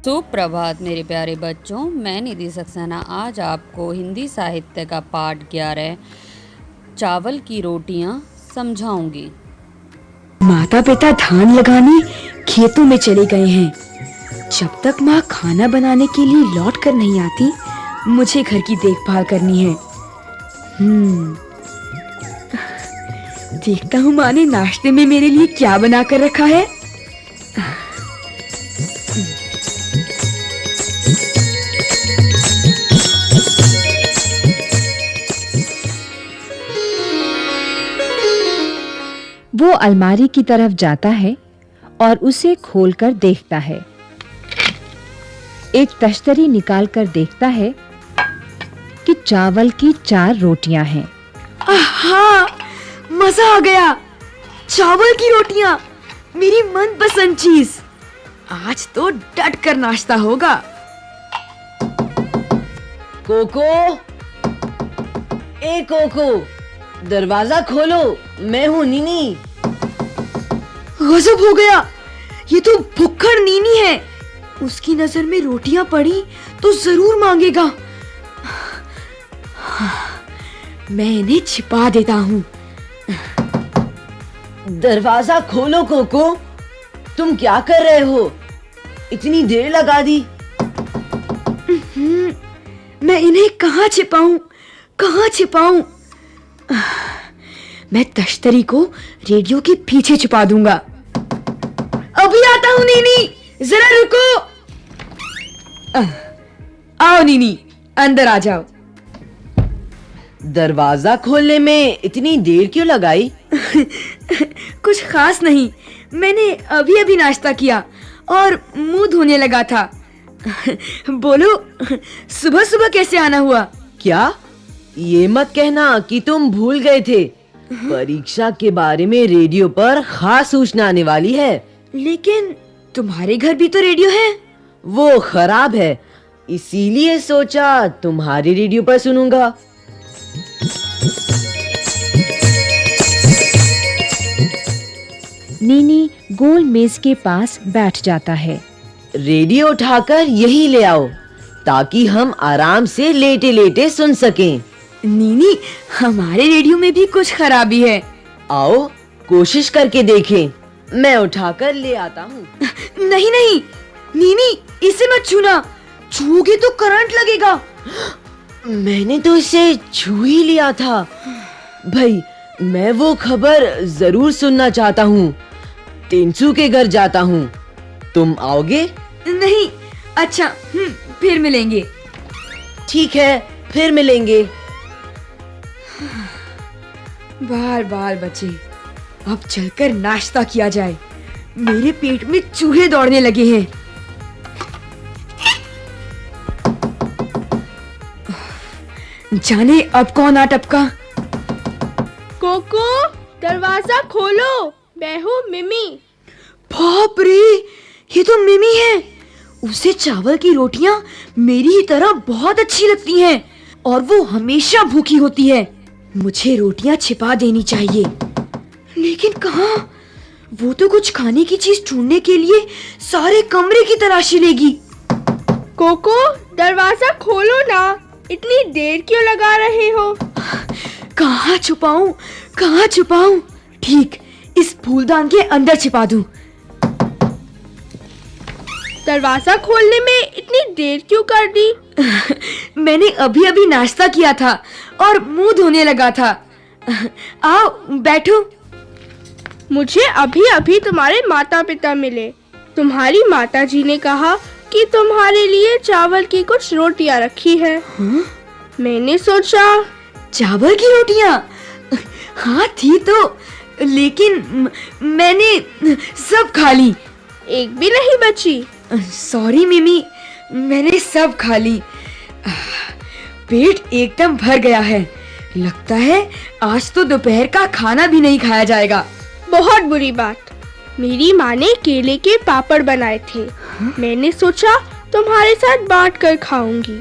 सुप्रभात मेरे प्यारे बच्चों, मैं निधि सक्सेना आज आपको हिंदी साहित्य का पाठ 11 चावल की रोटियां समझाऊंगी। माता पिता धान लगाने खेतों में चले गए हैं। जब तक माँ खाना बनाने के लिए लौट कर नहीं आती, मुझे घर की देखभाल करनी है। देखता हूँ माँ ने नाश्ते में मेरे लिए क्या बना कर रखा है। वो अलमारी की तरफ जाता है और उसे खोलकर देखता है। एक तश्तरी निकालकर देखता है कि चावल की 4 रोटियां हैं। आहा, मजा आ गया। चावल की रोटियां, मेरी मनपसंद चीज। आज तो डट कर नाश्ता होगा। कोको, ए कोको, दरवाजा खोलो, मैं हूँ नीनी। गजब हो गया, ये तो भुक्खड़ नीनी है। उसकी नजर में रोटियां पड़ी तो जरूर मांगेगा। मैं इन्हें छिपा देता हूँ। दरवाजा खोलो कोको, तुम क्या कर रहे हो? इतनी देर लगा दी। मैं इन्हें कहाँ छिपाऊं, कहाँ छिपाऊं? मैं तश्तरी को रेडियो के पीछे छुपा दूंगा। अभी आता हूँ नीनी, जरा रुको। आओ नीनी, अंदर आ जाओ। दरवाजा खोलने में इतनी देर क्यों लगाई? कुछ खास नहीं, मैंने अभी अभी नाश्ता किया और मुंह धोने लगा था। बोलो, सुबह सुबह कैसे आना हुआ? क्या? ये मत कहना कि तुम भूल गए थे। परीक्षा के बारे में रेडियो पर खास सूचना आने वाली है। लेकिन तुम्हारे घर भी तो रेडियो है। वो खराब है, इसीलिए सोचा तुम्हारे रेडियो पर सुनूंगा। नीनी गोल मेज के पास बैठ जाता है। रेडियो उठाकर यही ले आओ ताकि हम आराम से लेटे-लेटे सुन सकें। नीनी, हमारे रेडियो में भी कुछ खराबी है। आओ कोशिश करके देखें। मैं उठाकर ले आता हूँ। नहीं नहीं, नीनी इसे मत छूना, छूओगे तो करंट लगेगा। मैंने तो इसे छू ही लिया था। भाई, मैं वो खबर जरूर सुनना चाहता हूँ। टेंसू के घर जाता हूँ, तुम आओगे? नहीं, अच्छा, फिर मिलेंगे। ठीक है, फिर मिलेंगे। बार बार बचे, अब चलकर नाश्ता किया जाए। मेरे पेट में चूहे दौड़ने लगे हैं। जाने अब कौन आ टपका। कोको, दरवाजा खोलो, मैं हूँ मिमी। बाप रे, ये तो मिमी है। उसे चावल की रोटियां मेरी ही तरह बहुत अच्छी लगती हैं और वो हमेशा भूखी होती है। मुझे रोटियां छिपा देनी चाहिए, लेकिन कहाँ? वो तो कुछ खाने की चीज ढूंढने के लिए सारे कमरे की तलाशी लेगी। कोको, दरवाजा खोलो ना, इतनी देर क्यों लगा रहे हो? कहाँ छुपाऊं, कहाँ छुपाऊं? ठीक, इस फूलदान के अंदर छिपा दूं। दरवाजा खोलने में इतनी देर क्यों कर दी? मैंने अभी अभी नाश्ता किया था और मुंह धोने लगा था। आओ बैठो। मुझे अभी अभी तुम्हारे माता पिता मिले। तुम्हारी माता जी ने कहा कि तुम्हारे लिए चावल की कुछ रोटियां रखी है। मैंने सोचा। चावल की रोटियां? हाँ थी तो, लेकिन मैंने सब खा ली। एक भी नहीं बची। सॉरी मिमी, मैंने सब खा ली। पेट एकदम भर गया है। लगता है आज तो दोपहर का खाना भी नहीं खाया जाएगा। बहुत बुरी बात। मेरी माँ ने केले के पापड़ बनाए थे। मैंने सोचा तुम्हारे साथ बांट कर खाऊंगी।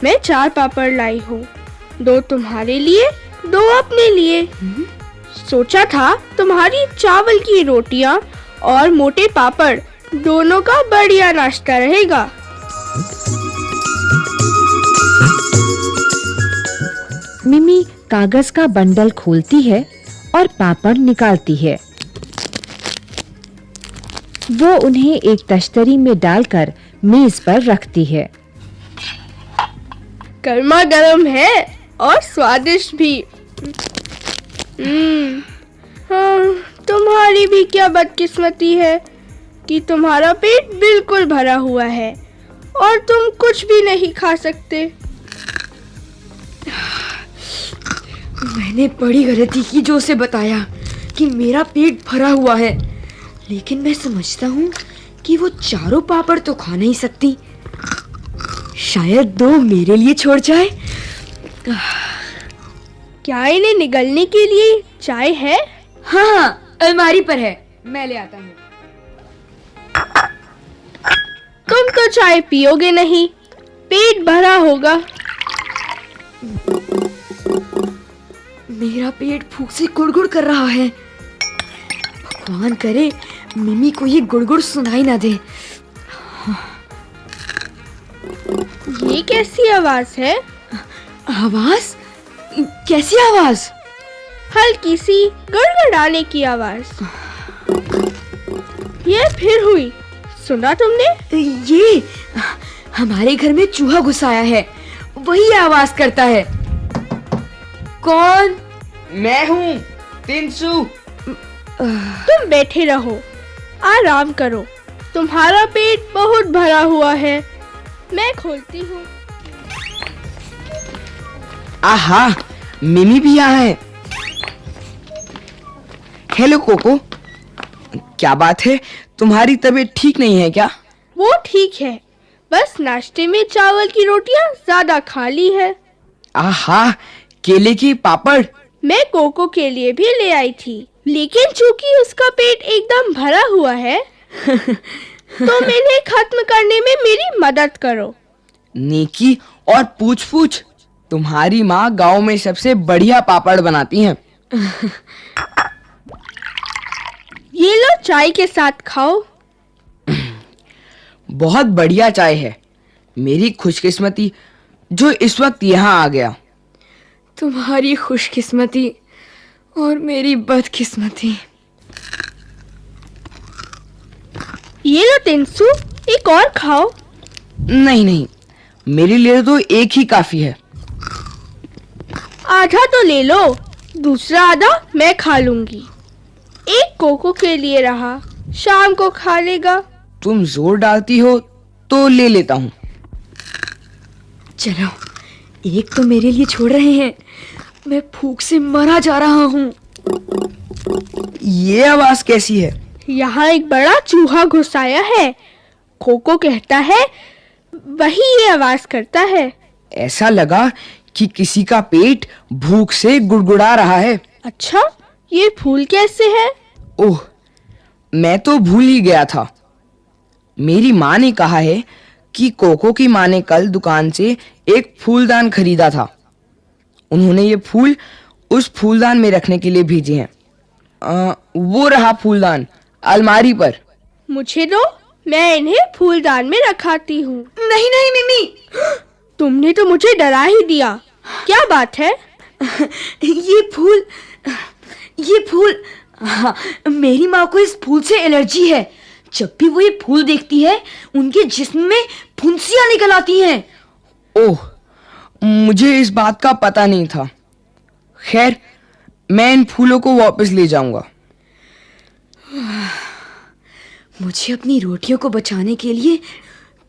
मैं 4 पापड़ लाई हूँ, 2 तुम्हारे लिए, 2 अपने लिए। सोचा था तुम्हारी चावल की रोटियां और मोटे पापड़ दोनों का बढ़िया नाश्ता रहेगा। मिमी कागज का बंडल खोलती है और पापड़ निकालती है। वो उन्हें एक तश्तरी में डालकर मेज पर रखती है। गर्मा गर्म है और स्वादिष्ट भी। हाँ, तुम्हारी भी क्या बदकिस्मती है कि तुम्हारा पेट बिल्कुल भरा हुआ है और तुम कुछ भी नहीं खा सकते। मैंने बड़ी गलती की जो उसे बताया कि मेरा पेट भरा हुआ है, लेकिन मैं समझता हूँ कि वो चारों पापड़ तो खा नहीं सकती। शायद 2 मेरे लिए छोड़ जाए। क्या इन्हें निगलने के लिए चाय है? हाँ, अलमारी पर है, मैं ले आता हूँ। तुम तो चाय पियोगे नहीं, पेट भरा होगा। मेरा पेट भूख से गुड़गुड़ कर रहा है। भगवान करे मिमी को ये गुड़गुड़ सुनाई ना दे। ये कैसी आवाज है? आवाज? कैसी आवाज? हल्की सी गड़गड़ाने की आवाज। ये फिर हुई, सुना तुमने? ये हमारे घर में चूहा घुस आया है, वही आवाज करता है। कौन? मैं हूँ, तिनसु। तुम बैठे रहो, आराम करो। तुम्हारा पेट बहुत भरा हुआ है, मैं खोलती हूँ। आहा, मिमी भी यहाँ है। हेलो कोको, क्या बात है, तुम्हारी तबीयत ठीक नहीं है क्या? वो ठीक है, बस नाश्ते में चावल की रोटियां ज्यादा खा ली है। आहा, केले की पापड़। मैं कोको के लिए भी ले आई थी, लेकिन चूंकि उसका पेट एकदम भरा हुआ है तो इन्हें खत्म करने में मेरी मदद करो। नेकी और पूछ-पूछ, तुम्हारी माँ गांव में सबसे बढ़िया पापड़ बनाती हैं। ये लो, चाय के साथ खाओ। बहुत बढ़िया चाय है। मेरी खुशकिस्मती जो इस वक्त यहाँ आ गया। तुम्हारी खुशकिस्मती और मेरी बदकिस्मती। ये लो तिनसु, एक और खाओ। नहीं नहीं, मेरे लिए तो एक ही काफी है। आधा तो ले लो, दूसरा आधा मैं खा लूंगी। एक कोको के लिए रहा, शाम को खा लेगा। तुम जोर डालती हो तो ले लेता हूँ। चलो, एक तो मेरे लिए छोड़ रहे हैं, मैं भूख से मरा जा रहा हूँ। ये आवाज कैसी है? यहाँ एक बड़ा चूहा घुस आया है। कोको कहता है वही ये आवाज करता है। ऐसा लगा कि किसी का पेट भूख से गुड़गुड़ा रहा है। अच्छा, ये फूल कैसे है? ओह, मैं तो भूल ही गया था। मेरी माँ ने कहा है कि कोको की माँ ने कल दुकान से एक फूलदान खरीदा था। उन्होंने ये फूल उस फूलदान में रखने के लिए भेजे हैं। वो रहा फूलदान अलमारी पर। मुझे दो, मैं इन्हें फूलदान में रखाती हूँ। नहीं नहीं मिमी, तुमने तो मुझे डरा ही दिया। क्या बात है? ये फूल, हाँ, मेरी माँ को इस फूल से एलर्जी है। जब भी वो ये फूल देखती है, उनके जिस्म में फुंसियाँ निकल आती हैं। ओह, मुझे इस बात का पता नहीं था। खैर, मैं इन फूलों को वापस ले जाऊंगा। मुझे अपनी रोटियों को बचाने के लिए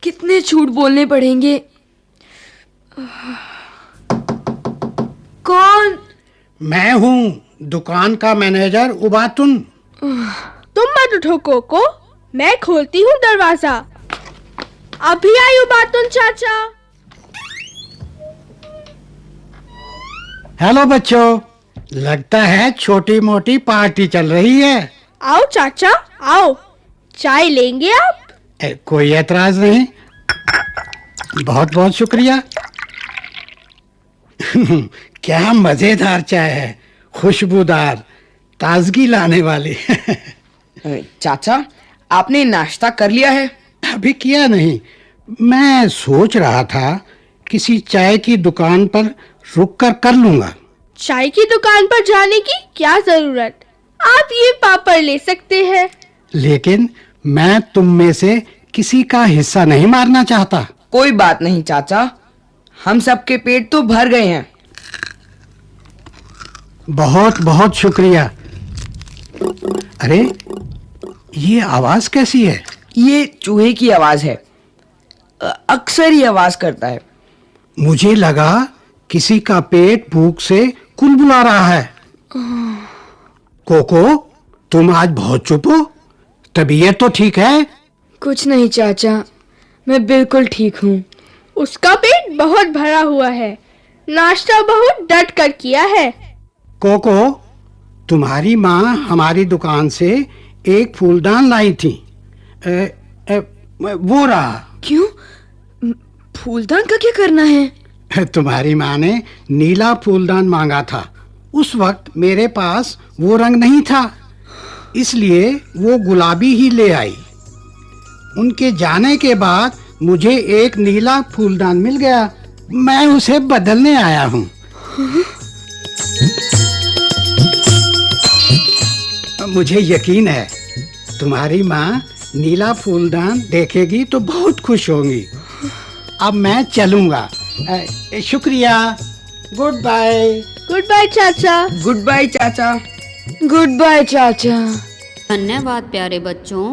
कितने झूठ बोलने पड़ेंगे। कौन? मैं हूँ, दुकान का मैनेजर उबातुन। तुम मत उठो कोको, मैं खोलती हूँ दरवाजा। अभी आई उबातुन चाचा। हेलो बच्चों, लगता है छोटी मोटी पार्टी चल रही है। आओ चाचा, आओ, चाय लेंगे आप? कोई एतराज नहीं, बहुत बहुत शुक्रिया। क्या मजेदार चाय है, खुशबूदार, ताजगी लाने वाली। चाचा, आपने नाश्ता कर लिया है? अभी किया नहीं। मैं सोच रहा था किसी चाय की दुकान पर रुक कर लूंगा। चाय की दुकान पर जाने की क्या जरूरत, आप ये पापड़ ले सकते हैं। लेकिन मैं तुम में से किसी का हिस्सा नहीं मारना चाहता। कोई बात नहीं चाचा, हम सबके पेट तो भर गए हैं। बहुत बहुत शुक्रिया। अरे ये आवाज कैसी है? ये चूहे की आवाज है, अक्सर ही आवाज करता है। मुझे लगा किसी का पेट भूख से कुलबुला रहा है। कोको, तुम आज बहुत चुप हो। तबीयत तो ठीक है? कुछ नहीं चाचा, मैं बिल्कुल ठीक हूँ। उसका पेट बहुत भरा हुआ है, नाश्ता बहुत डट कर किया है। कोको, तुम्हारी माँ हमारी दुकान से एक फूलदान लाई थी। वो रहा। क्यों? फूलदान का क्या करना है? तुम्हारी माँ ने नीला फूलदान मांगा था। उस वक्त मेरे पास वो रंग नहीं था, इसलिए वो गुलाबी ही ले आई। उनके जाने के बाद मुझे एक नीला फूलदान मिल गया। मैं उसे बदलने आया हूँ। मुझे यकीन है तुम्हारी माँ नीला फूलदान देखेगी तो बहुत खुश होंगी। अब मैं चलूंगा। शुक्रिया। Good bye. गुड बाय चाचा। गुड बाय चाचा। गुड बाय चाचा। धन्यवाद प्यारे बच्चों।